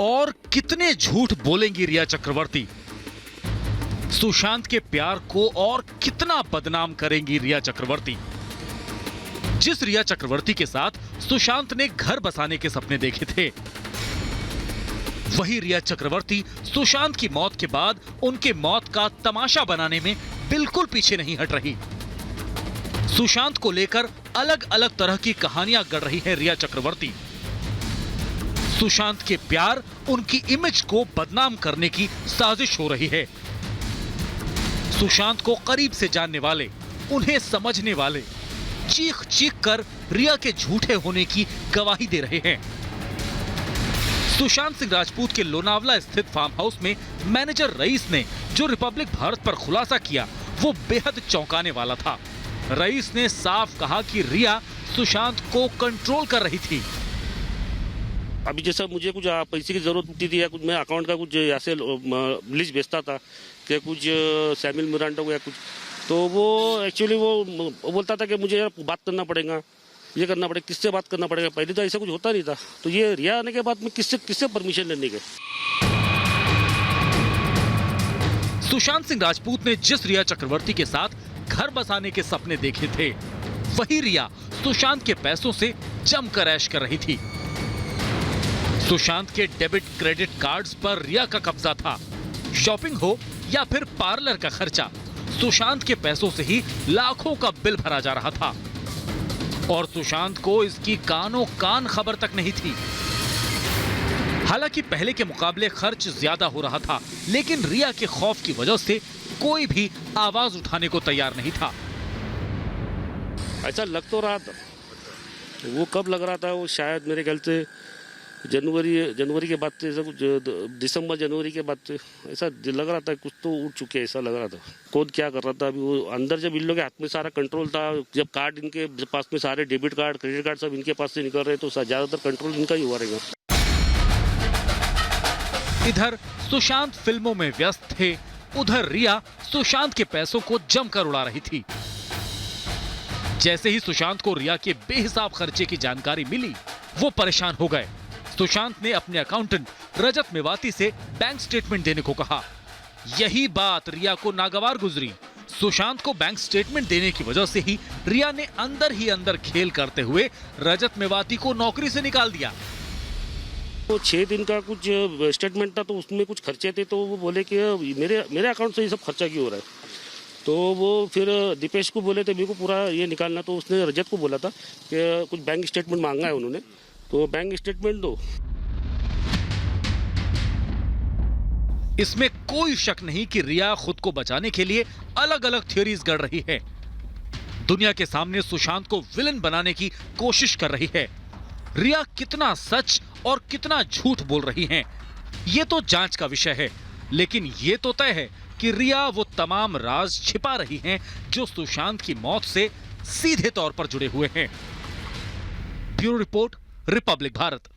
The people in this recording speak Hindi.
और कितने झूठ बोलेंगी रिया चक्रवर्ती? सुशांत के प्यार को और कितना बदनाम करेंगी रिया चक्रवर्ती? जिस रिया चक्रवर्ती के साथ सुशांत ने घर बसाने के सपने देखे थे, वही रिया चक्रवर्ती सुशांत की मौत के बाद उनके मौत का तमाशा बनाने में बिल्कुल पीछे नहीं हट रही। सुशांत को लेकर अलग अलग तरह की कहानियां गढ़ रही है रिया चक्रवर्ती। सुशांत के प्यार, उनकी इमेज को बदनाम करने की साजिश हो रही है। सुशांत को करीब से जानने वाले, उन्हें समझने वाले चीख चीख कर रिया के झूठे होने की गवाही दे रहे हैं। सुशांत सिंह राजपूत के लोनावला स्थित फार्म हाउस में मैनेजर रईस ने जो रिपब्लिक भारत पर खुलासा किया, वो बेहद चौंकाने वाला था। रईस ने साफ कहा कि रिया सुशांत को कंट्रोल कर रही थी। अभी जैसा मुझे कुछ पैसे की जरूरत होती थी या कुछ मैं अकाउंट का कुछ ऐसे लिस्ट भेजता था कि कुछ सैमुअल मिरांडा को या कुछ, तो वो एक्चुअली वो बोलता था कि मुझे यार बात करना पड़ेगा, ये करना पड़ेगा, किससे बात करना पड़ेगा। पहले तो ऐसा कुछ होता नहीं था, तो ये रिया आने के बाद में किससे परमिशन लेने के। सुशांत सिंह राजपूत ने जिस रिया चक्रवर्ती के साथ घर बसाने के सपने देखे थे, वही रिया सुशांत के पैसों से जमकर ऐश कर रही थी। सुशांत के डेबिट क्रेडिट कार्ड्स पर रिया का कब्जा था। शॉपिंग हो या फिर पार्लर का खर्चा, सुशांत के पैसों से ही लाखों का बिल भरा जा रहा था और सुशांत को इसकी कानों कान खबर तक नहीं थी। हालांकि पहले के मुकाबले खर्च ज्यादा हो रहा था, लेकिन रिया के खौफ की वजह से कोई भी आवाज उठाने को तैयार नहीं था। ऐसा लग तो रहा था, वो कब लग रहा था, वो शायद मेरे ख्याल से जनवरी के बाद से, ऐसा कुछ दिसंबर जनवरी के बाद से ऐसा लग रहा था, कुछ तो उठ चुके, ऐसा लग रहा था। कौन क्या कर रहा था अभी, वो अंदर जब इन लोगों के हाथ में सारा कंट्रोल था, जब कार्ड इनके पास में सारे डेबिट कार्ड क्रेडिट कार्ड सब इनके पास से निकल रहे, तो ज्यादातर कंट्रोल इनका ही हुआ रहेगा। इधर सुशांत फिल्मों में व्यस्त थे, उधर रिया सुशांत के पैसों को जमकर उड़ा रही थी। जैसे ही सुशांत को रिया के बेहिसाब खर्चे की जानकारी मिली, वो परेशान हो गए। सुशांत ने अपने अकाउंटेंट रजत मेवाती से बैंक स्टेटमेंट देने को कहा। यही बात रिया को नागवार गुजरी। सुशांत को बैंक स्टेटमेंट देने की वजह से ही रिया ने अंदर ही अंदर खेल करते हुए रजत मेवाती को नौकरी से निकाल दिया। तो 6 दिन का कुछ स्टेटमेंट था, तो उसमें कुछ खर्चे थे, तो वो बोले कि मेरे अकाउंट से ये सब खर्चा क्यों हो रहा है। तो वो फिर दीपेश को बोले थे मेरे को पूरा ये निकालना, तो उसने रजत को बोला था कि कुछ बैंक स्टेटमेंट मांगा है उन्होंने, तो बैंक स्टेटमेंट दो। इसमें कोई शक नहीं कि रिया खुद को बचाने के लिए अलग अलग थ्योरीज गढ़ रही है। दुनिया के सामने सुशांत को विलन बनाने की कोशिश कर रही है। रिया कितना सच और कितना झूठ बोल रही हैं, ये तो जांच का विषय है, लेकिन ये तो तय है कि रिया वो तमाम राज छिपा रही हैं जो सुशांत की मौत से सीधे तौर पर जुड़े हुए हैं। Bureau report, Republic Bharat.